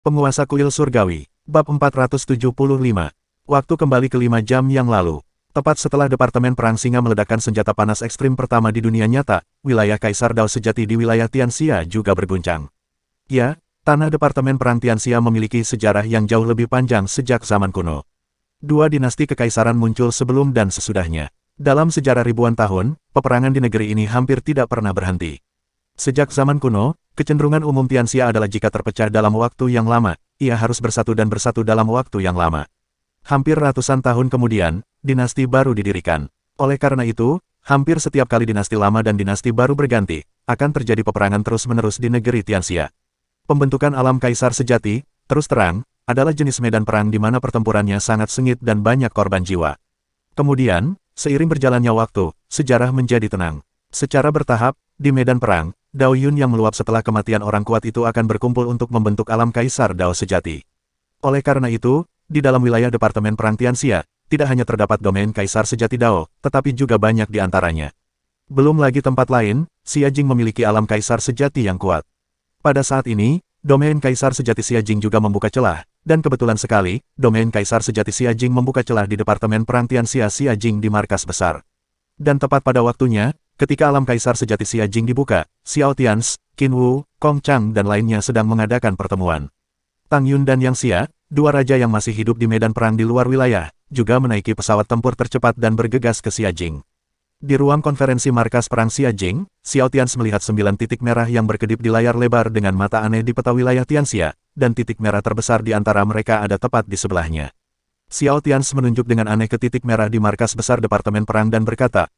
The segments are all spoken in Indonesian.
Penguasa Kuil Surgawi, Bab 475. Waktu kembali ke 5 jam yang lalu. Tepat setelah Departemen Perang Singa meledakkan senjata panas ekstrim pertama di dunia nyata, wilayah Kaisar Dao sejati di wilayah Tianxia juga berguncang. Ya, tanah Departemen Perang Tianxia memiliki sejarah yang jauh lebih panjang sejak zaman kuno. Dua dinasti kekaisaran muncul sebelum dan sesudahnya. Dalam sejarah ribuan tahun, peperangan di negeri ini hampir tidak pernah berhenti. Sejak zaman kuno, kecenderungan umum Tianxia adalah jika terpecah dalam waktu yang lama, ia harus bersatu dan bersatu dalam waktu yang lama. Hampir ratusan tahun kemudian, dinasti baru didirikan. Oleh karena itu, hampir setiap kali dinasti lama dan dinasti baru berganti, akan terjadi peperangan terus-menerus di negeri Tianxia. Pembentukan alam kaisar sejati, terus terang, adalah jenis medan perang di mana pertempurannya sangat sengit dan banyak korban jiwa. Kemudian, seiring berjalannya waktu, sejarah menjadi tenang. Secara bertahap, di medan perang, Dao Yun yang meluap setelah kematian orang kuat itu akan berkumpul untuk membentuk alam kaisar Dao sejati. Oleh karena itu, di dalam wilayah Departemen Perang Tianxia, tidak hanya terdapat domain kaisar sejati Dao, tetapi juga banyak di antaranya. Belum lagi tempat lain, Xia Jing memiliki alam kaisar sejati yang kuat. Pada saat ini, domain kaisar sejati Xia Jing juga membuka celah, dan kebetulan sekali, domain kaisar sejati Xia Jing membuka celah di Departemen Perang Tianxia Xia Jing di markas besar. Dan tepat pada waktunya, ketika alam kaisar sejati Xia Jing dibuka, Xiao Tians, Qin Wu, Kong Chang dan lainnya sedang mengadakan pertemuan. Tang Yun dan Yang Xia, dua raja yang masih hidup di medan perang di luar wilayah, juga menaiki pesawat tempur tercepat dan bergegas ke Xia Jing. Di ruang konferensi markas perang Xia Jing, Xiao Tians melihat 9 titik merah yang berkedip di layar lebar dengan mata aneh di peta wilayah Tianxia, dan titik merah terbesar di antara mereka ada tepat di sebelahnya. Xiao Tians menunjuk dengan aneh ke titik merah di markas besar Departemen Perang dan berkata,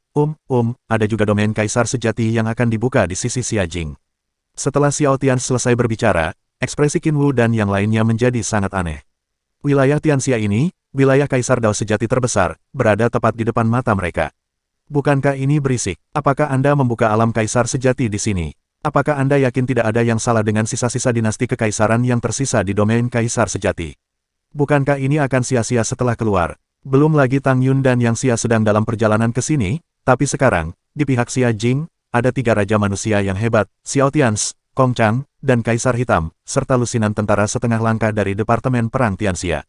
ada juga domain kaisar sejati yang akan dibuka di sisi Xia Jing. Setelah Xiao Tians selesai berbicara, ekspresi Qin Wu dan yang lainnya menjadi sangat aneh. Wilayah Tianxia ini, wilayah kaisar Dao sejati terbesar, berada tepat di depan mata mereka. Bukankah ini berisik? Apakah Anda membuka alam kaisar sejati di sini? Apakah Anda yakin tidak ada yang salah dengan sisa-sisa dinasti kekaisaran yang tersisa di domain kaisar sejati? Bukankah ini akan sia-sia setelah keluar? Belum lagi Tang Yun dan Yang Xia sedang dalam perjalanan ke sini, tapi sekarang, di pihak Xia Jing, ada 3 raja manusia yang hebat, Xiao Tians, Kong Chang, dan Kaisar Hitam, serta lusinan tentara setengah langkah dari Departemen Perang Tianxia.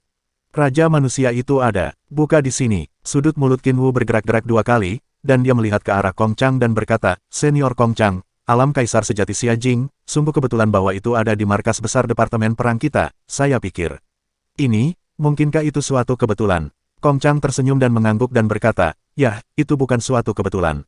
Raja manusia itu ada, buka di sini. Sudut mulut Qin Wu bergerak-gerak 2 kali, dan dia melihat ke arah Kong Chang dan berkata, Senior Kong Chang, alam kaisar sejati Xia Jing, sungguh kebetulan bahwa itu ada di markas besar Departemen Perang kita, saya pikir. Ini, mungkinkah itu suatu kebetulan? Kong Chang tersenyum dan mengangguk dan berkata, ya, itu bukan suatu kebetulan.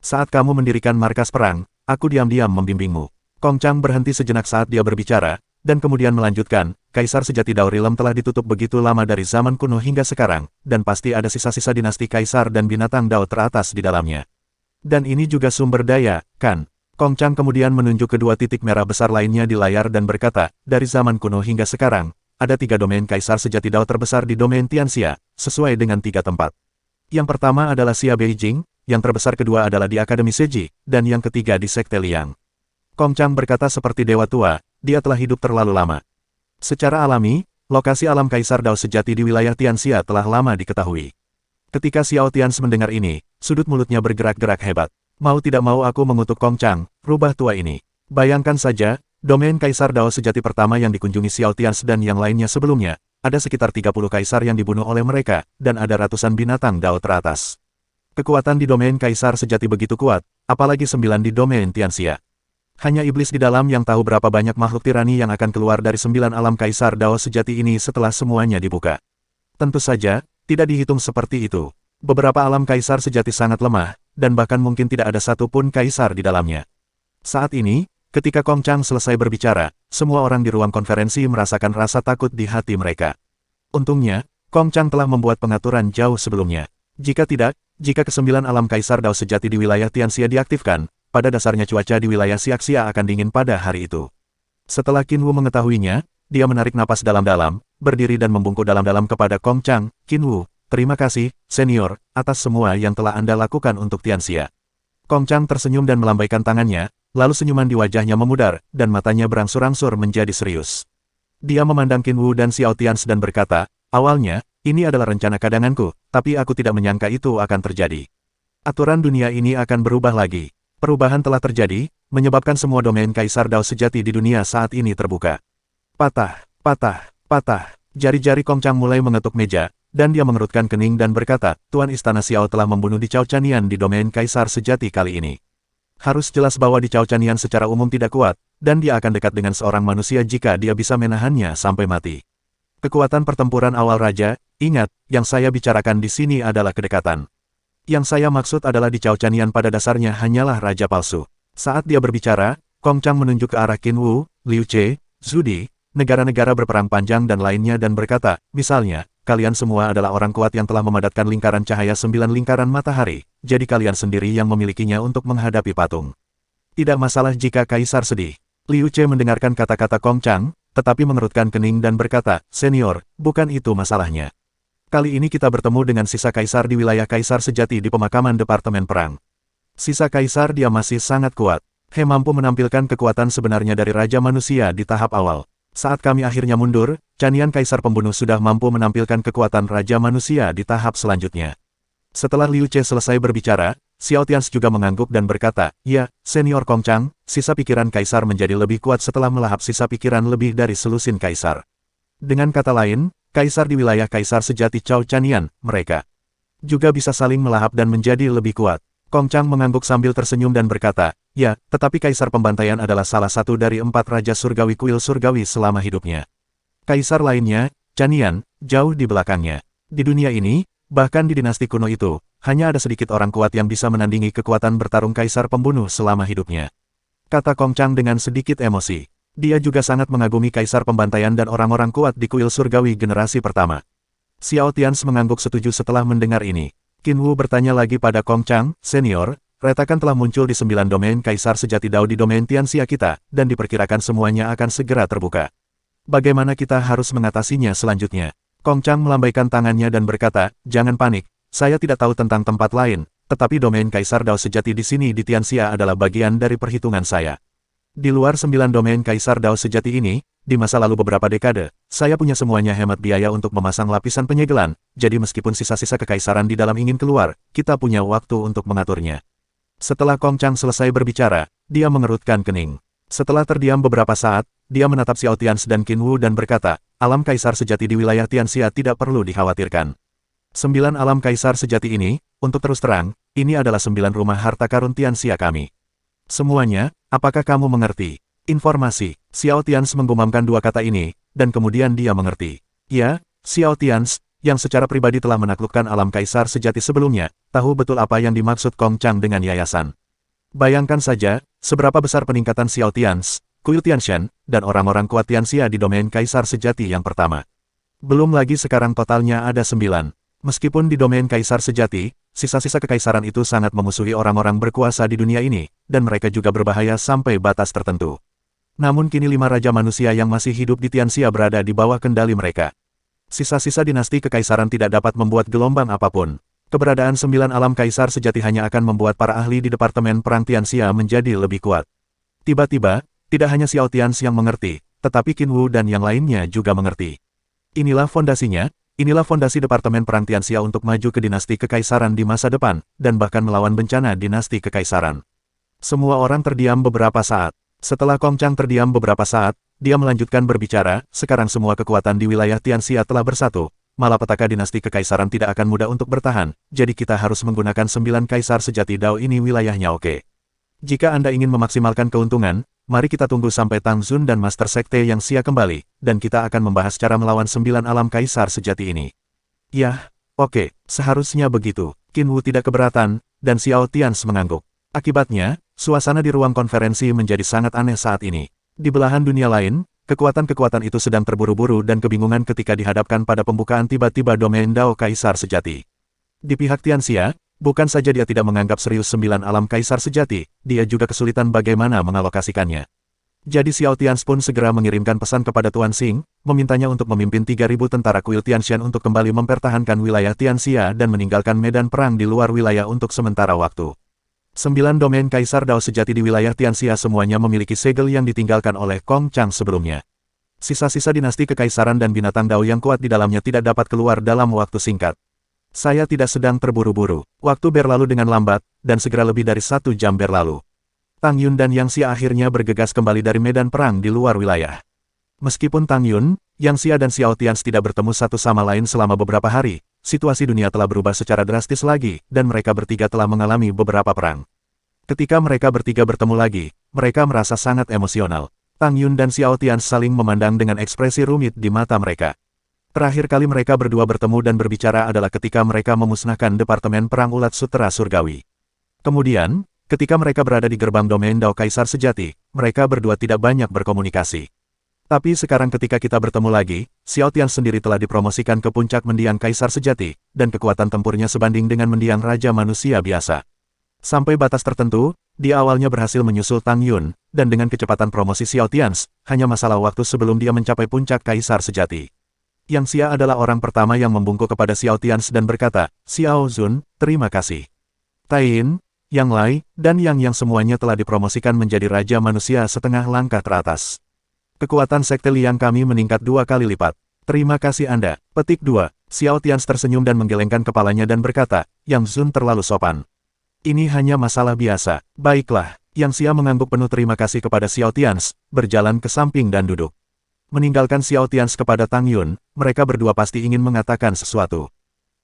Saat kamu mendirikan markas perang, aku diam-diam membimbingmu. Kong Chang berhenti sejenak saat dia berbicara, dan kemudian melanjutkan, Kaisar sejati Dao Realm telah ditutup begitu lama dari zaman kuno hingga sekarang, dan pasti ada sisa-sisa dinasti kaisar dan binatang Dao teratas di dalamnya. Dan ini juga sumber daya, kan? Kong Chang kemudian menunjuk kedua titik merah besar lainnya di layar dan berkata, dari zaman kuno hingga sekarang, ada 3 domain kaisar sejati Dao terbesar di domain Tianxia, sesuai dengan 3 tempat. Yang pertama adalah Xia Beijing, yang terbesar kedua adalah di Akademi Seji, dan yang ketiga di Sekte Liang. Kong Chang berkata seperti dewa tua, dia telah hidup terlalu lama. Secara alami, lokasi alam kaisar Dao sejati di wilayah Tianxia telah lama diketahui. Ketika Xiao Tians mendengar ini, sudut mulutnya bergerak-gerak hebat. Mau tidak mau aku mengutuk Kong Chang, rubah tua ini. Bayangkan saja, domain kaisar Dao sejati pertama yang dikunjungi Xiao Tians dan yang lainnya sebelumnya, ada sekitar 30 kaisar yang dibunuh oleh mereka, dan ada ratusan binatang Dao teratas. Kekuatan di domain kaisar sejati begitu kuat, apalagi 9 di domain Tianxia. Hanya iblis di dalam yang tahu berapa banyak makhluk tirani yang akan keluar dari 9 alam kaisar Dao sejati ini setelah semuanya dibuka. Tentu saja, tidak dihitung seperti itu. Beberapa alam kaisar sejati sangat lemah, dan bahkan mungkin tidak ada satupun kaisar di dalamnya. Saat ini, ketika Kong Chang selesai berbicara, semua orang di ruang konferensi merasakan rasa takut di hati mereka. Untungnya, Kong Chang telah membuat pengaturan jauh sebelumnya. Jika tidak, jika ke-9 alam kaisar Dao sejati di wilayah Tianxia diaktifkan, pada dasarnya cuaca di wilayah Xiaxia akan dingin pada hari itu. Setelah Qin Wu mengetahuinya, dia menarik napas dalam-dalam, berdiri dan membungkuk dalam-dalam kepada Kong Chang, Qin Wu, terima kasih, senior, atas semua yang telah Anda lakukan untuk Tianxia. Kong Chang tersenyum dan melambaikan tangannya, lalu senyuman di wajahnya memudar, dan matanya berangsur-angsur menjadi serius. Dia memandang Qin Wu dan Xiao Tians dan berkata, awalnya, ini adalah rencana kadanganku, tapi aku tidak menyangka itu akan terjadi. Aturan dunia ini akan berubah lagi. Perubahan telah terjadi, menyebabkan semua domain kaisar Dao sejati di dunia saat ini terbuka. Patah. Patah, patah. Jari-jari Kong Chang mulai mengetuk meja, dan dia mengerutkan kening dan berkata, Tuan Istana Xiao telah membunuh di Cao Chanian di domain Kaisar sejati kali ini. Harus jelas bahwa di Cao Chanian secara umum tidak kuat, dan dia akan dekat dengan seorang manusia jika dia bisa menahannya sampai mati. Kekuatan pertempuran awal Raja, ingat, yang saya bicarakan di sini adalah kedekatan. Yang saya maksud adalah di Cao Chanian pada dasarnya hanyalah Raja palsu. Saat dia berbicara, Kong Chang menunjuk ke arah Qin Wu, Liu Che, Zudi, negara-negara berperang panjang dan lainnya dan berkata, misalnya, kalian semua adalah orang kuat yang telah memadatkan lingkaran cahaya 9 lingkaran matahari, jadi kalian sendiri yang memilikinya untuk menghadapi patung. Tidak masalah jika Kaisar sedih. Liu Che mendengarkan kata-kata Kong Chang, tetapi mengerutkan kening dan berkata, Senior, bukan itu masalahnya. Kali ini kita bertemu dengan sisa Kaisar di wilayah Kaisar sejati di pemakaman Departemen Perang. Sisa Kaisar dia masih sangat kuat. He mampu menampilkan kekuatan sebenarnya dari Raja Manusia di tahap awal. Saat kami akhirnya mundur, Chanian Kaisar Pembunuh sudah mampu menampilkan kekuatan Raja Manusia di tahap selanjutnya. Setelah Liu Che selesai berbicara, Xiao Tians juga mengangguk dan berkata, ya, Senior Kong Chang, sisa pikiran Kaisar menjadi lebih kuat setelah melahap sisa pikiran lebih dari selusin Kaisar. Dengan kata lain, Kaisar di wilayah Kaisar sejati Cao Chanian, mereka juga bisa saling melahap dan menjadi lebih kuat. Kong Chang mengangguk sambil tersenyum dan berkata, ya, tetapi Kaisar Pembantaian adalah salah satu dari 4 Raja Surgawi Kuil Surgawi selama hidupnya. Kaisar lainnya, Chanian, jauh di belakangnya. Di dunia ini, bahkan di dinasti kuno itu, hanya ada sedikit orang kuat yang bisa menandingi kekuatan bertarung Kaisar Pembunuh selama hidupnya. Kata Kong Chang dengan sedikit emosi. Dia juga sangat mengagumi Kaisar Pembantaian dan orang-orang kuat di Kuil Surgawi generasi pertama. Xiao Tians mengangguk setuju setelah mendengar ini. Qin Wu bertanya lagi pada Kong Chang, Senior, retakan telah muncul di 9 domain Kaisar sejati Dao di domain Tianxia kita, dan diperkirakan semuanya akan segera terbuka. Bagaimana kita harus mengatasinya selanjutnya? Kong Chang melambaikan tangannya dan berkata, jangan panik, saya tidak tahu tentang tempat lain, tetapi domain Kaisar Dao sejati di sini di Tianxia adalah bagian dari perhitungan saya. Di luar 9 domain Kaisar Dao sejati ini, di masa lalu beberapa dekade, saya punya semuanya hemat biaya untuk memasang lapisan penyegelan, jadi meskipun sisa-sisa kekaisaran di dalam ingin keluar, kita punya waktu untuk mengaturnya. Setelah Kong Chang selesai berbicara, dia mengerutkan kening. Setelah terdiam beberapa saat, dia menatap Xiao Tians dan Qin Wu dan berkata, alam Kaisar sejati di wilayah Tianxia tidak perlu dikhawatirkan. 9 alam Kaisar sejati ini, untuk terus terang, ini adalah 9 rumah harta karun Tianxia kami. Semuanya, apakah kamu mengerti? Informasi. Xiao Tians menggumamkan 2 kata ini, dan kemudian dia mengerti. Ya, Xiao Tians, yang secara pribadi telah menaklukkan alam Kaisar sejati sebelumnya, tahu betul apa yang dimaksud Kong Chang dengan yayasan. Bayangkan saja, seberapa besar peningkatan Xiao Tians, Kuil Tianshan, dan orang-orang kuat Tianxia di domain Kaisar sejati yang pertama. Belum lagi sekarang totalnya ada 9. Meskipun di domain Kaisar sejati, sisa-sisa kekaisaran itu sangat memusuhi orang-orang berkuasa di dunia ini, dan mereka juga berbahaya sampai batas tertentu. Namun kini 5 Raja Manusia yang masih hidup di Tianxia berada di bawah kendali mereka. Sisa-sisa dinasti kekaisaran tidak dapat membuat gelombang apapun. Keberadaan 9 alam Kaisar sejati hanya akan membuat para ahli di Departemen Perang Tianxia menjadi lebih kuat. Tiba-tiba, tidak hanya Xiao Tians yang mengerti, tetapi Qin Wu dan yang lainnya juga mengerti. Inilah fondasinya, inilah fondasi Departemen Perang Tianxia untuk maju ke dinasti kekaisaran di masa depan, dan bahkan melawan bencana dinasti kekaisaran. Semua orang terdiam beberapa saat. Setelah Kong Chang terdiam beberapa saat, dia melanjutkan berbicara, sekarang semua kekuatan di wilayah Tianxia telah bersatu, malapetaka dinasti kekaisaran tidak akan mudah untuk bertahan, jadi kita harus menggunakan 9 kaisar sejati Dao ini wilayahnya oke. Jika Anda ingin memaksimalkan keuntungan, mari kita tunggu sampai Tang Xun dan Master Sekte yang Xia kembali, dan kita akan membahas cara melawan 9 alam kaisar sejati ini. Yah, oke, seharusnya begitu. Qin Wu tidak keberatan, dan Xiao Tians mengangguk. Akibatnya, suasana di ruang konferensi menjadi sangat aneh saat ini. Di belahan dunia lain, kekuatan-kekuatan itu sedang terburu-buru dan kebingungan ketika dihadapkan pada pembukaan tiba-tiba domain Dao Kaisar sejati. Di pihak Tianxia, bukan saja dia tidak menganggap serius 9 alam kaisar sejati, dia juga kesulitan bagaimana mengalokasikannya. Jadi Xiao Tians pun segera mengirimkan pesan kepada Tuan Xing, memintanya untuk memimpin 3.000 tentara kuil Tianshan untuk kembali mempertahankan wilayah Tianxia dan meninggalkan medan perang di luar wilayah untuk sementara waktu. 9 domain Kaisar Dao sejati di wilayah Tianxia semuanya memiliki segel yang ditinggalkan oleh Kong Chang sebelumnya. Sisa-sisa dinasti kekaisaran dan binatang Dao yang kuat di dalamnya tidak dapat keluar dalam waktu singkat. Saya tidak sedang terburu-buru. Waktu berlalu dengan lambat, dan segera lebih dari 1 jam berlalu. Tang Yun dan Yang Xia akhirnya bergegas kembali dari medan perang di luar wilayah. Meskipun Tang Yun, Yang Xia dan Xiao Tians tidak bertemu satu sama lain selama beberapa hari, situasi dunia telah berubah secara drastis lagi, dan mereka bertiga telah mengalami beberapa perang. Ketika mereka bertiga bertemu lagi, mereka merasa sangat emosional. Tang Yun dan Xiao Tians saling memandang dengan ekspresi rumit di mata mereka. Terakhir kali mereka berdua bertemu dan berbicara adalah ketika mereka memusnahkan Departemen Perang Ulat Sutera Surgawi. Kemudian, ketika mereka berada di gerbang domain Dao Kaisar Sejati, mereka berdua tidak banyak berkomunikasi. Tapi sekarang ketika kita bertemu lagi, Xiao Tian sendiri telah dipromosikan ke puncak mendiang Kaisar Sejati, dan kekuatan tempurnya sebanding dengan mendiang Raja Manusia biasa. Sampai batas tertentu, dia awalnya berhasil menyusul Tang Yun, dan dengan kecepatan promosi Xiao Tian, hanya masalah waktu sebelum dia mencapai puncak Kaisar Sejati. Yang Xia adalah orang pertama yang membungkuk kepada Xiao Tian dan berkata, "Xiao Zun, terima kasih." Tain, Yang Lai, dan Yang semuanya telah dipromosikan menjadi Raja Manusia setengah langkah teratas. Kekuatan sekte Liang kami meningkat 2 kali lipat. Terima kasih Anda. Petik 2. Xiao Tian tersenyum dan menggelengkan kepalanya dan berkata, Yang Zun terlalu sopan. Ini hanya masalah biasa. Baiklah. Yang Xia mengangguk penuh terima kasih kepada Xiao Tian, berjalan ke samping dan duduk. Meninggalkan Xiao Tian kepada Tang Yun, mereka berdua pasti ingin mengatakan sesuatu.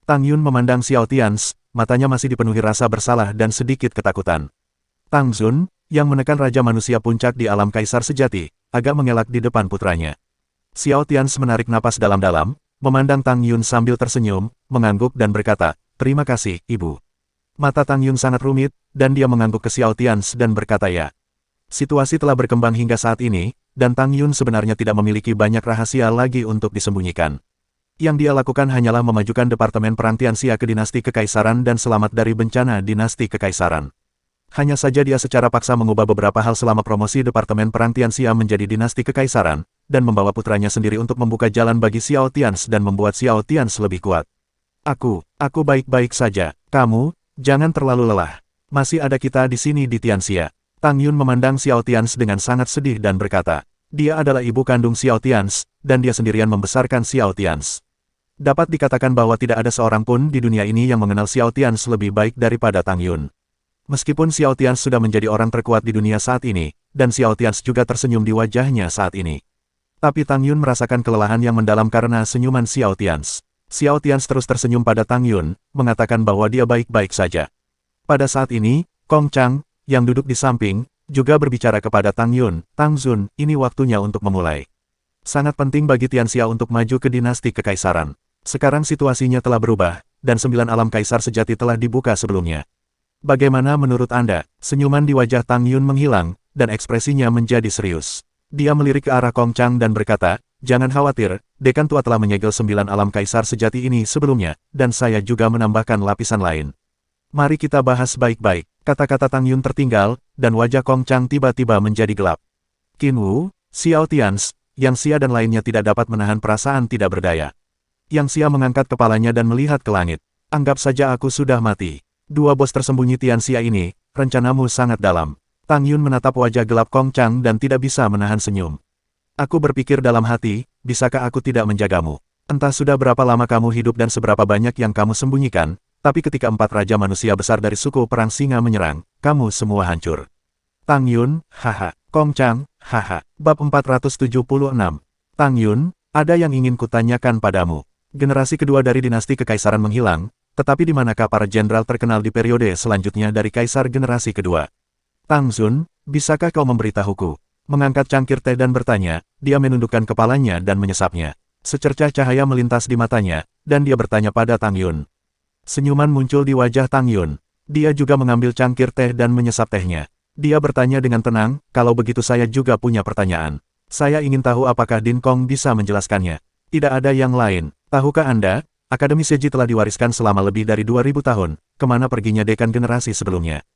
Tang Yun memandang Xiao Tian, matanya masih dipenuhi rasa bersalah dan sedikit ketakutan. Tang Zun, yang menekan Raja Manusia Puncak di alam Kaisar Sejati, agak mengelak di depan putranya. Xiao Tian menarik napas dalam-dalam, memandang Tang Yun sambil tersenyum, mengangguk dan berkata, "Terima kasih, Ibu." Mata Tang Yun sangat rumit, dan dia mengangguk ke Xiao Tian dan berkata ya. Situasi telah berkembang hingga saat ini, dan Tang Yun sebenarnya tidak memiliki banyak rahasia lagi untuk disembunyikan. Yang dia lakukan hanyalah memajukan Departemen Perang Tianxia ke dinasti kekaisaran dan selamat dari bencana dinasti kekaisaran. Hanya saja dia secara paksa mengubah beberapa hal selama promosi Departemen Perang Tianxia menjadi dinasti kekaisaran, dan membawa putranya sendiri untuk membuka jalan bagi Xiao Tian dan membuat Xiao Tian lebih kuat. Aku baik-baik saja. Kamu, jangan terlalu lelah. Masih ada kita di sini di Tianxia." Tang Yun memandang Xiao Tian dengan sangat sedih dan berkata, dia adalah ibu kandung Xiao Tian, dan dia sendirian membesarkan Xiao Tian. Dapat dikatakan bahwa tidak ada seorang pun di dunia ini yang mengenal Xiao Tian lebih baik daripada Tang Yun. Meskipun Xiao Tian sudah menjadi orang terkuat di dunia saat ini, dan Xiao Tian juga tersenyum di wajahnya saat ini. Tapi Tang Yun merasakan kelelahan yang mendalam karena senyuman Xiao Tian. Xiao Tian terus tersenyum pada Tang Yun, mengatakan bahwa dia baik-baik saja. Pada saat ini, Kong Chang, yang duduk di samping, juga berbicara kepada Tang Yun, "Tang Zun, ini waktunya untuk memulai. Sangat penting bagi Tianxia untuk maju ke dinasti kekaisaran. Sekarang situasinya telah berubah, dan 9 alam kaisar sejati telah dibuka sebelumnya. Bagaimana menurut Anda?" Senyuman di wajah Tang Yun menghilang, dan ekspresinya menjadi serius. Dia melirik ke arah Kong Chang dan berkata, "Jangan khawatir, Dekan Tua telah menyegel 9 alam kaisar sejati ini sebelumnya, dan saya juga menambahkan lapisan lain. Mari kita bahas baik-baik." Kata-kata Tang Yun tertinggal, dan wajah Kong Chang tiba-tiba menjadi gelap. Qin Wu, Xiao Tian, Yang Xia dan lainnya tidak dapat menahan perasaan tidak berdaya. Yang Xia mengangkat kepalanya dan melihat ke langit. "Anggap saja aku sudah mati. Dua bos tersembunyi Tianxia ini, rencanamu sangat dalam." Tang Yun menatap wajah gelap Kong Chang dan tidak bisa menahan senyum. "Aku berpikir dalam hati, bisakah aku tidak menjagamu? Entah sudah berapa lama kamu hidup dan seberapa banyak yang kamu sembunyikan, tapi ketika 4 raja manusia besar dari suku perang singa menyerang, kamu semua hancur." Tang Yun, haha. Kong Chang, haha. Bab 476. Tang Yun, ada yang ingin kutanyakan padamu. Generasi kedua dari dinasti kekaisaran menghilang, tetapi di manakah para jenderal terkenal di periode selanjutnya dari kaisar generasi kedua? Tang Zun, bisakah kau memberitahuku? Mengangkat cangkir teh dan bertanya, dia menundukkan kepalanya dan menyesapnya. Secercah cahaya melintas di matanya, dan dia bertanya pada Tang Yun. Senyuman muncul di wajah Tang Yun. Dia juga mengambil cangkir teh dan menyesap tehnya. Dia bertanya dengan tenang, "Kalau begitu saya juga punya pertanyaan. Saya ingin tahu apakah Din Kong bisa menjelaskannya. Tidak ada yang lain. Tahukah Anda, Akademi Seji telah diwariskan selama lebih dari 2000 tahun, kemana perginya dekan generasi sebelumnya?"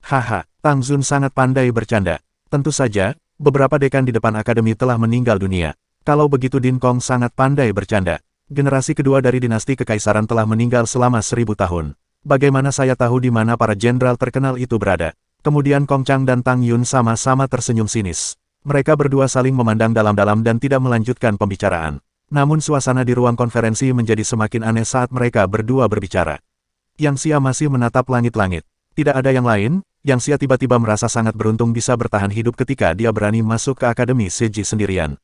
Haha, Tang Zun sangat pandai bercanda. Tentu saja, beberapa dekan di depan akademi telah meninggal dunia. Kalau begitu Din Kong sangat pandai bercanda. Generasi kedua dari dinasti kekaisaran telah meninggal selama 1000 tahun. Bagaimana saya tahu di mana para jenderal terkenal itu berada? Kemudian Kong Chang dan Tang Yun sama-sama tersenyum sinis. Mereka berdua saling memandang dalam-dalam dan tidak melanjutkan pembicaraan. Namun suasana di ruang konferensi menjadi semakin aneh saat mereka berdua berbicara. Yang Xia masih menatap langit-langit. Tidak ada yang lain, Yang Xia tiba-tiba merasa sangat beruntung bisa bertahan hidup ketika dia berani masuk ke Akademi Seji sendirian.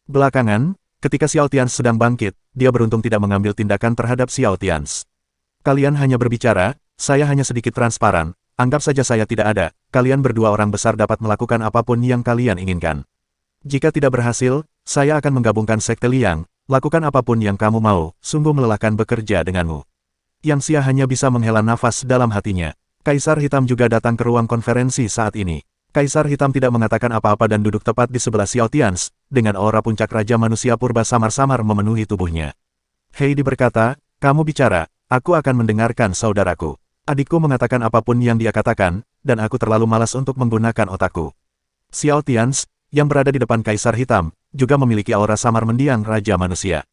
Belakangan, ketika Xiao Tians sedang bangkit, dia beruntung tidak mengambil tindakan terhadap Xiao Tians. Kalian hanya berbicara, saya hanya sedikit transparan, anggap saja saya tidak ada, kalian berdua orang besar dapat melakukan apapun yang kalian inginkan. Jika tidak berhasil, saya akan menggabungkan Sekte Liang, lakukan apapun yang kamu mau, sungguh melelahkan bekerja denganmu. Yang Xia hanya bisa menghela nafas dalam hatinya. Kaisar Hitam juga datang ke ruang konferensi saat ini. Kaisar Hitam tidak mengatakan apa-apa dan duduk tepat di sebelah Xiao Tians, dengan aura puncak Raja Manusia Purba samar-samar memenuhi tubuhnya. Heidi berkata, kamu bicara, aku akan mendengarkan saudaraku. Adikku mengatakan apapun yang dia katakan, dan aku terlalu malas untuk menggunakan otakku. Xiao Tians, yang berada di depan Kaisar Hitam, juga memiliki aura samar mendiang Raja Manusia.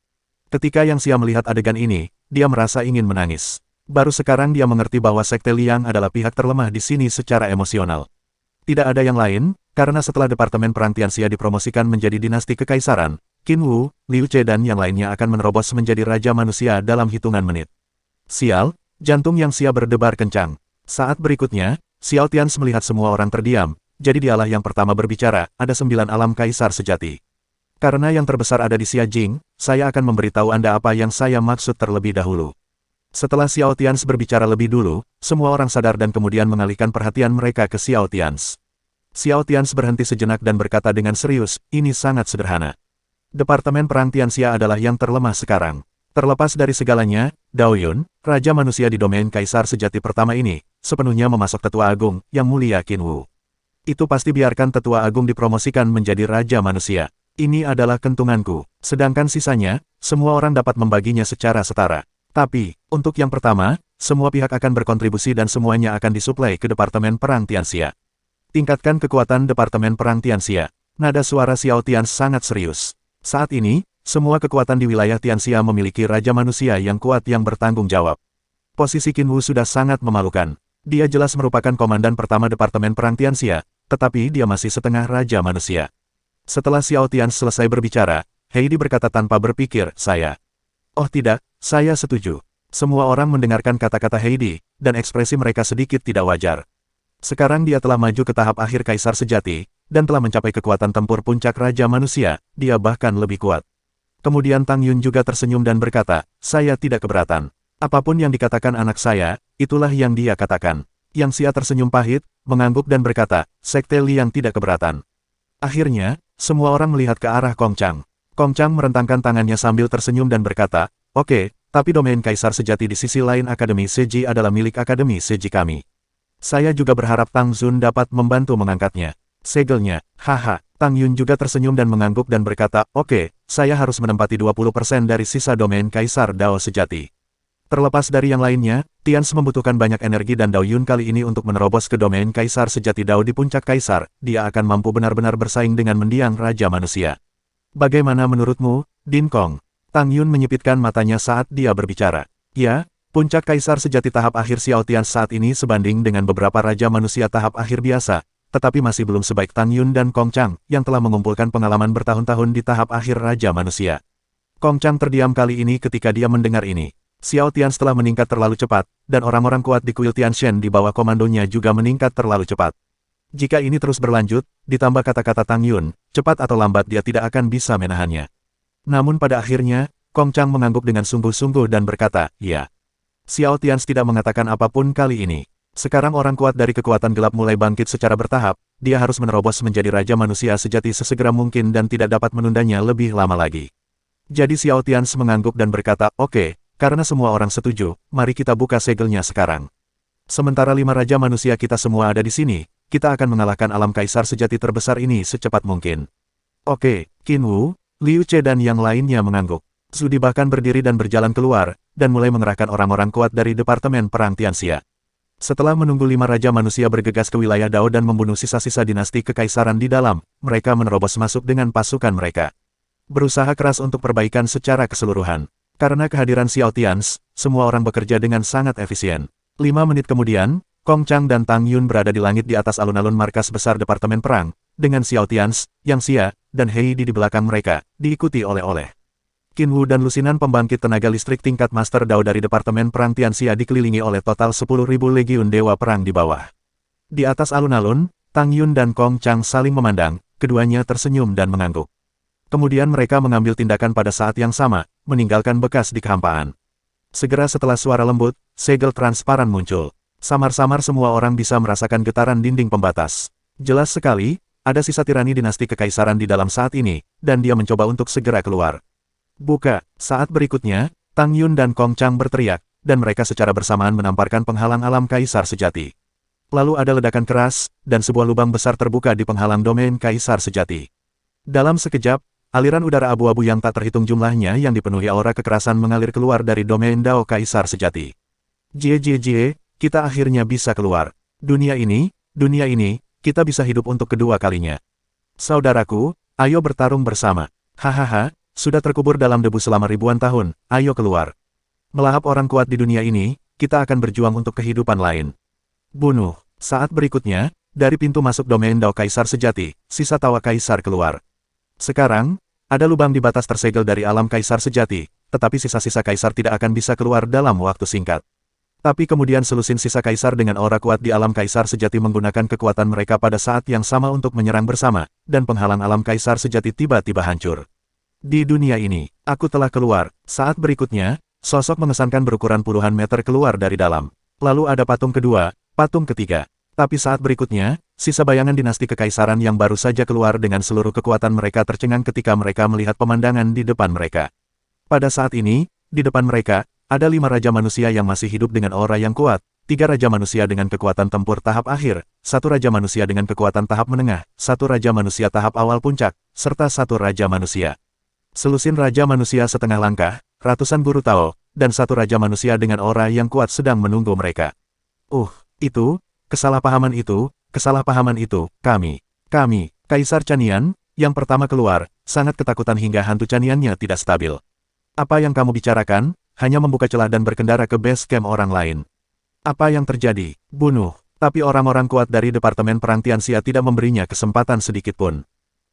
Ketika Yang Xia melihat adegan ini, dia merasa ingin menangis. Baru sekarang dia mengerti bahwa Sekte Liang adalah pihak terlemah di sini secara emosional. Tidak ada yang lain, karena setelah Departemen Perang Tianxia dipromosikan menjadi dinasti kekaisaran, Qin Wu, Liu Ce dan yang lainnya akan menerobos menjadi Raja Manusia dalam hitungan menit. Sial, jantung Yang Xia berdebar kencang. Saat berikutnya, Xiao Tians melihat semua orang terdiam, jadi dialah yang pertama berbicara, ada 9 alam kaisar sejati. Karena yang terbesar ada di Xia Jing, saya akan memberitahu Anda apa yang saya maksud terlebih dahulu. Setelah Xiao Tians berbicara lebih dulu, semua orang sadar dan kemudian mengalihkan perhatian mereka ke Xiao Tians. Xiao Tians berhenti sejenak dan berkata dengan serius, ini sangat sederhana. Departemen Perang Tianxia adalah yang terlemah sekarang. Terlepas dari segalanya, Dao Yun, Raja Manusia di domain Kaisar sejati pertama ini, sepenuhnya memasok Tetua Agung, Yang Mulia Qin Wu. Itu pasti biarkan Tetua Agung dipromosikan menjadi Raja Manusia. Ini adalah kentunganku, sedangkan sisanya, semua orang dapat membaginya secara setara. Tapi, untuk yang pertama, semua pihak akan berkontribusi dan semuanya akan disuplai ke Departemen Perang Tianxia. Tingkatkan kekuatan Departemen Perang Tianxia. Nada suara Xiao Tians sangat serius. Saat ini, semua kekuatan di wilayah Tianxia memiliki Raja Manusia yang kuat yang bertanggung jawab. Posisi Qin Wu sudah sangat memalukan. Dia jelas merupakan komandan pertama Departemen Perang Tianxia, tetapi dia masih setengah Raja Manusia. Setelah Xiao Tians selesai berbicara, Heidi berkata tanpa berpikir, saya. Oh tidak, saya setuju. Semua orang mendengarkan kata-kata Heidi, dan ekspresi mereka sedikit tidak wajar. Sekarang dia telah maju ke tahap akhir Kaisar Sejati, dan telah mencapai kekuatan tempur puncak Raja Manusia, dia bahkan lebih kuat. Kemudian Tang Yun juga tersenyum dan berkata, saya tidak keberatan. Apapun yang dikatakan anak saya, itulah yang dia katakan. Yang Xia tersenyum pahit, mengangguk dan berkata, Sekte Liang tidak keberatan. Akhirnya, semua orang melihat ke arah Kong Chang. Kong Chang merentangkan tangannya sambil tersenyum dan berkata, oke, tapi domain Kaisar Sejati di sisi lain Akademi Seji adalah milik Akademi Seji kami. Saya juga berharap Tang Zun dapat membantu mengangkatnya. Segelnya, haha. Tang Yun juga tersenyum dan mengangguk dan berkata, oke, saya harus menempati 20% dari sisa domain Kaisar Dao Sejati. Terlepas dari yang lainnya, Tians membutuhkan banyak energi dan Dao Yun kali ini untuk menerobos ke domain Kaisar Sejati Dao di puncak Kaisar, dia akan mampu benar-benar bersaing dengan mendiang Raja Manusia. Bagaimana menurutmu, Din Kong? Tang Yun menyipitkan matanya saat dia berbicara. Ya, puncak Kaisar Sejati tahap akhir Xiao Tians saat ini sebanding dengan beberapa Raja Manusia tahap akhir biasa, tetapi masih belum sebaik Tang Yun dan Kong Chang, yang telah mengumpulkan pengalaman bertahun-tahun di tahap akhir Raja Manusia. Kong Chang terdiam kali ini ketika dia mendengar ini. Xiao Tians telah meningkat terlalu cepat, dan orang-orang kuat di kuil Tianshan di bawah komandonya juga meningkat terlalu cepat. Jika ini terus berlanjut, ditambah kata-kata Tang Yun, cepat atau lambat dia tidak akan bisa menahannya. Namun pada akhirnya, Kong Chang mengangguk dengan sungguh-sungguh dan berkata, ya. Xiao Tians tidak mengatakan apapun kali ini. Sekarang orang kuat dari kekuatan gelap mulai bangkit secara bertahap, dia harus menerobos menjadi Raja Manusia sejati sesegera mungkin dan tidak dapat menundanya lebih lama lagi. Jadi Xiao Tians mengangguk dan berkata, oke, karena semua orang setuju, mari kita buka segelnya sekarang. Sementara 5 Raja Manusia kita semua ada di sini, kita akan mengalahkan alam Kaisar sejati terbesar ini secepat mungkin. Oke, Qin Wu, Liu Ce dan yang lainnya mengangguk. Zudi bahkan berdiri dan berjalan keluar, dan mulai mengerahkan orang-orang kuat dari Departemen Perang Tianxia. Setelah menunggu 5 Raja Manusia bergegas ke wilayah Dao dan membunuh sisa-sisa dinasti kekaisaran di dalam, mereka menerobos masuk dengan pasukan mereka. Berusaha keras untuk perbaikan secara keseluruhan. Karena kehadiran Xiao Tians, semua orang bekerja dengan sangat efisien. 5 menit kemudian, Kong Chang dan Tang Yun berada di langit di atas alun-alun markas besar Departemen Perang, dengan Xiao Tians, Yang Xia, dan Heidi di belakang mereka, diikuti oleh Qin Wu dan lusinan pembangkit tenaga listrik tingkat Master Dao dari Departemen Perang Tianxia dikelilingi oleh total 10.000 legiun Dewa Perang di bawah. Di atas alun-alun, Tang Yun dan Kong Chang saling memandang, keduanya tersenyum dan mengangguk. Kemudian mereka mengambil tindakan pada saat yang sama, meninggalkan bekas di kehampaan. Segera setelah suara lembut, segel transparan muncul. Samar-samar semua orang bisa merasakan getaran dinding pembatas. Jelas sekali, ada sisa tirani dinasti kekaisaran di dalam saat ini, dan dia mencoba untuk segera keluar. Buka! Saat berikutnya, Tang Yun dan Kong Chang berteriak, dan mereka secara bersamaan menamparkan penghalang alam kaisar sejati. Lalu ada ledakan keras, dan sebuah lubang besar terbuka di penghalang domain kaisar sejati. Dalam sekejap, aliran udara abu-abu yang tak terhitung jumlahnya yang dipenuhi aura kekerasan mengalir keluar dari domain Dao Kaisar sejati. Jie, kita akhirnya bisa keluar. Dunia ini, kita bisa hidup untuk kedua kalinya. Saudaraku, ayo bertarung bersama. Hahaha, sudah terkubur dalam debu selama ribuan tahun, ayo keluar. Melahap orang kuat di dunia ini, kita akan berjuang untuk kehidupan lain. Bunuh. Saat berikutnya, dari pintu masuk domain Dao Kaisar sejati, sisa tawa kaisar keluar. Sekarang, ada lubang di batas tersegel dari alam kaisar sejati, tetapi sisa-sisa kaisar tidak akan bisa keluar dalam waktu singkat. Tapi kemudian selusin sisa kaisar dengan aura kuat di alam kaisar sejati menggunakan kekuatan mereka pada saat yang sama untuk menyerang bersama, dan penghalang alam kaisar sejati tiba-tiba hancur. Di dunia ini, aku telah keluar. Saat berikutnya, sosok mengesankan berukuran puluhan meter keluar dari dalam. Lalu ada patung kedua, patung ketiga. Tapi saat berikutnya, sisa bayangan dinasti kekaisaran yang baru saja keluar dengan seluruh kekuatan mereka tercengang ketika mereka melihat pemandangan di depan mereka. Pada saat ini, di depan mereka, ada 5 raja manusia yang masih hidup dengan aura yang kuat, 3 raja manusia dengan kekuatan tempur tahap akhir, 1 raja manusia dengan kekuatan tahap menengah, 1 raja manusia tahap awal puncak, serta 1 raja manusia. Selusin raja manusia setengah langkah, ratusan guru Tao, dan 1 raja manusia dengan aura yang kuat sedang menunggu mereka. Kesalahpahaman itu, kami, Kaisar Chanian, yang pertama keluar, sangat ketakutan hingga hantu Chaniannya tidak stabil. Apa yang kamu bicarakan, hanya membuka celah dan berkendara ke base camp orang lain. Apa yang terjadi? Bunuh. Tapi orang-orang kuat dari Departemen Perang Tianxia tidak memberinya kesempatan sedikitpun.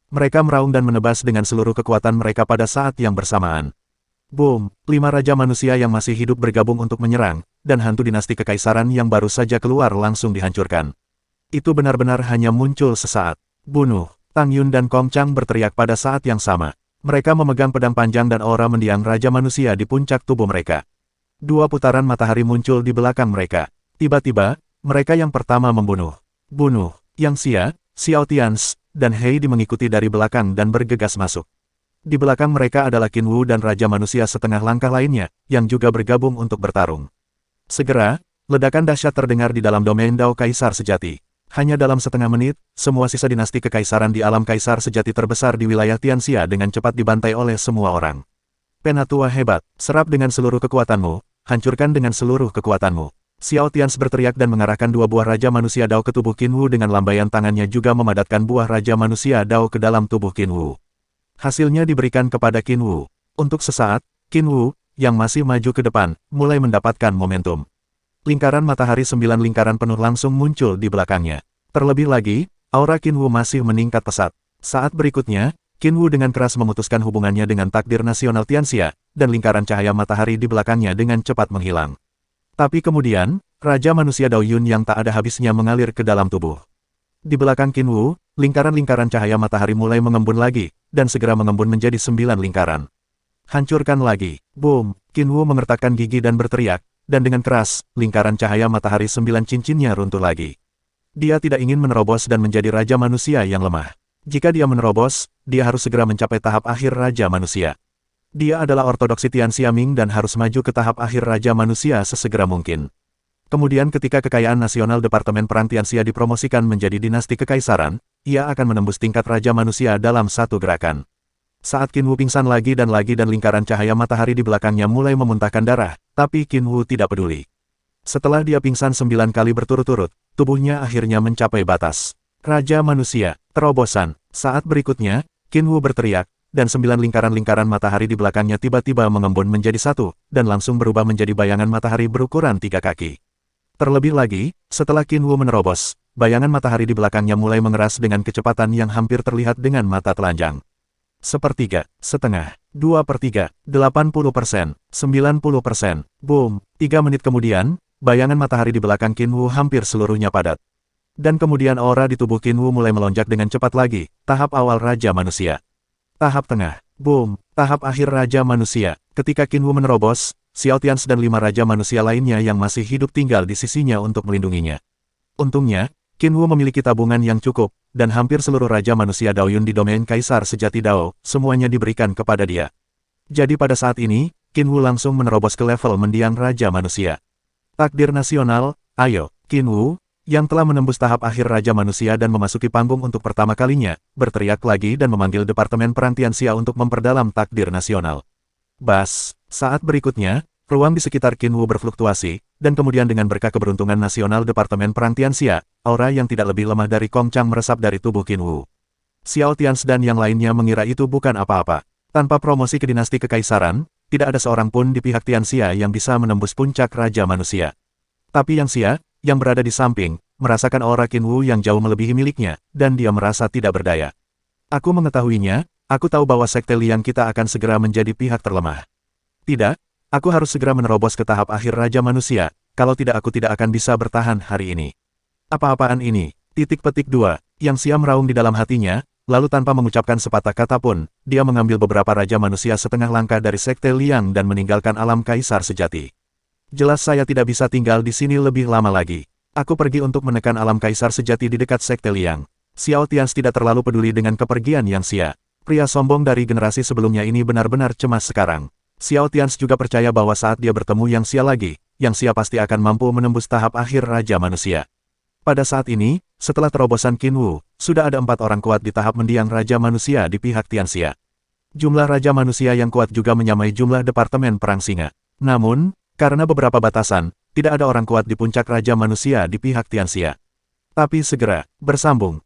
Mereka meraung dan menebas dengan seluruh kekuatan mereka pada saat yang bersamaan. Boom! 5 raja manusia yang masih hidup bergabung untuk menyerang, dan hantu dinasti kekaisaran yang baru saja keluar langsung dihancurkan. Itu benar-benar hanya muncul sesaat. Bunuh! Tang Yun dan Kong Chang berteriak pada saat yang sama. Mereka memegang pedang panjang dan aura mendiang raja manusia di puncak tubuh mereka. 2 putaran matahari muncul di belakang mereka. Tiba-tiba, mereka yang pertama membunuh. Bunuh! Yang Xia, Xiao Tians, dan Heidi mengikuti dari belakang dan bergegas masuk. Di belakang mereka adalah Qin Wu dan raja manusia setengah langkah lainnya, yang juga bergabung untuk bertarung. Segera, ledakan dahsyat terdengar di dalam domain Dao Kaisar sejati. Hanya dalam setengah menit, semua sisa dinasti kekaisaran di alam kaisar sejati terbesar di wilayah Tianxia dengan cepat dibantai oleh semua orang. Penatua hebat, serap dengan seluruh kekuatanmu, hancurkan dengan seluruh kekuatanmu. Xiao Tians berteriak dan mengarahkan 2 buah raja manusia Dao ke tubuh Qin Wu dengan lambaian tangannya juga memadatkan buah raja manusia Dao ke dalam tubuh Qin Wu. Hasilnya diberikan kepada Qin Wu. Untuk sesaat, Qin Wu, yang masih maju ke depan, mulai mendapatkan momentum. Lingkaran matahari 9 lingkaran penuh langsung muncul di belakangnya. Terlebih lagi, aura Qin Wu masih meningkat pesat. Saat berikutnya, Qin Wu dengan keras memutuskan hubungannya dengan takdir nasional Tianxia, dan lingkaran cahaya matahari di belakangnya dengan cepat menghilang. Tapi kemudian, Raja Manusia Dao Yun yang tak ada habisnya mengalir ke dalam tubuh. Di belakang Qin Wu, lingkaran-lingkaran cahaya matahari mulai mengembun lagi, dan segera mengembun menjadi 9 lingkaran. Hancurkan lagi. Boom! Qin Wu mengertakkan gigi dan berteriak, dan dengan keras, lingkaran cahaya matahari 9 cincinnya runtuh lagi. Dia tidak ingin menerobos dan menjadi Raja Manusia yang lemah. Jika dia menerobos, dia harus segera mencapai tahap akhir Raja Manusia. Dia adalah ortodoksi Tianxia Ming dan harus maju ke tahap akhir Raja Manusia sesegera mungkin. Kemudian ketika kekayaan nasional Departemen Perang Tianxia dipromosikan menjadi dinasti kekaisaran, ia akan menembus tingkat Raja Manusia dalam satu gerakan. Saat Qin Wu pingsan lagi dan lingkaran cahaya matahari di belakangnya mulai memuntahkan darah, tapi Qin Wu tidak peduli. Setelah dia pingsan 9 kali berturut-turut, tubuhnya akhirnya mencapai batas. Raja Manusia, terobosan. Saat berikutnya, Qin Wu berteriak, dan 9 lingkaran-lingkaran matahari di belakangnya tiba-tiba mengembun menjadi satu, dan langsung berubah menjadi bayangan matahari berukuran 3 kaki. Terlebih lagi, setelah Qin Wu menerobos, bayangan matahari di belakangnya mulai mengeras dengan kecepatan yang hampir terlihat dengan mata telanjang. 1/3, setengah, 2/3, 80%, 90%, boom. 3 menit kemudian, bayangan matahari di belakang Qin Wu hampir seluruhnya padat. Dan kemudian aura di tubuh Qin Wu mulai melonjak dengan cepat lagi, tahap awal Raja Manusia. Tahap tengah. Boom. Tahap akhir Raja Manusia. Ketika Qin Wu menerobos, Xiao Tianzi dan 5 Raja Manusia lainnya yang masih hidup tinggal di sisinya untuk melindunginya. Untungnya, Qin Wu memiliki tabungan yang cukup, dan hampir seluruh Raja Manusia Daoyun di domain Kaisar Sejati Dao, semuanya diberikan kepada dia. Jadi pada saat ini, Qin Wu langsung menerobos ke level mendiang Raja Manusia. Takdir nasional, ayo, Qin Wu, yang telah menembus tahap akhir Raja Manusia dan memasuki panggung untuk pertama kalinya, berteriak lagi dan memanggil Departemen Perang Tianxia untuk memperdalam takdir nasional. Bas, saat berikutnya, ruang di sekitar Qin Wu berfluktuasi, dan kemudian dengan berkah keberuntungan nasional Departemen Perang Tianxia, aura yang tidak lebih lemah dari Kong Chang meresap dari tubuh Qin Wu. Xiao Tianzi dan yang lainnya mengira itu bukan apa-apa. Tanpa promosi ke dinasti kekaisaran, tidak ada seorang pun di pihak Tianxia yang bisa menembus puncak Raja Manusia. Tapi Yang Xia, yang berada di samping, merasakan aura Qin Wu yang jauh melebihi miliknya, dan dia merasa tidak berdaya. Aku mengetahuinya, aku tahu bahwa Sekte Liang kita akan segera menjadi pihak terlemah. Tidak, aku harus segera menerobos ke tahap akhir Raja Manusia, kalau tidak aku tidak akan bisa bertahan hari ini. Apa-apaan ini? Titik petik 2, Yang Xia meraung di dalam hatinya, lalu tanpa mengucapkan sepatah kata pun, dia mengambil beberapa Raja Manusia setengah langkah dari Sekte Liang dan meninggalkan alam Kaisar Sejati. Jelas saya tidak bisa tinggal di sini lebih lama lagi. Aku pergi untuk menekan alam Kaisar Sejati di dekat Sekte Liang. Xiao Tianzi tidak terlalu peduli dengan kepergian Yang Xia. Pria sombong dari generasi sebelumnya ini benar-benar cemas sekarang. Xiao Tianzi juga percaya bahwa saat dia bertemu Yang Xia lagi, Yang Xia pasti akan mampu menembus tahap akhir Raja Manusia. Pada saat ini, setelah terobosan Qin Wu, sudah ada 4 orang kuat di tahap mendiang Raja Manusia di pihak Tianxia. Jumlah Raja Manusia yang kuat juga menyamai jumlah Departemen Perang Singa. Namun, karena beberapa batasan, tidak ada orang kuat di puncak Raja Manusia di pihak Tianxia. Tapi segera, bersambung.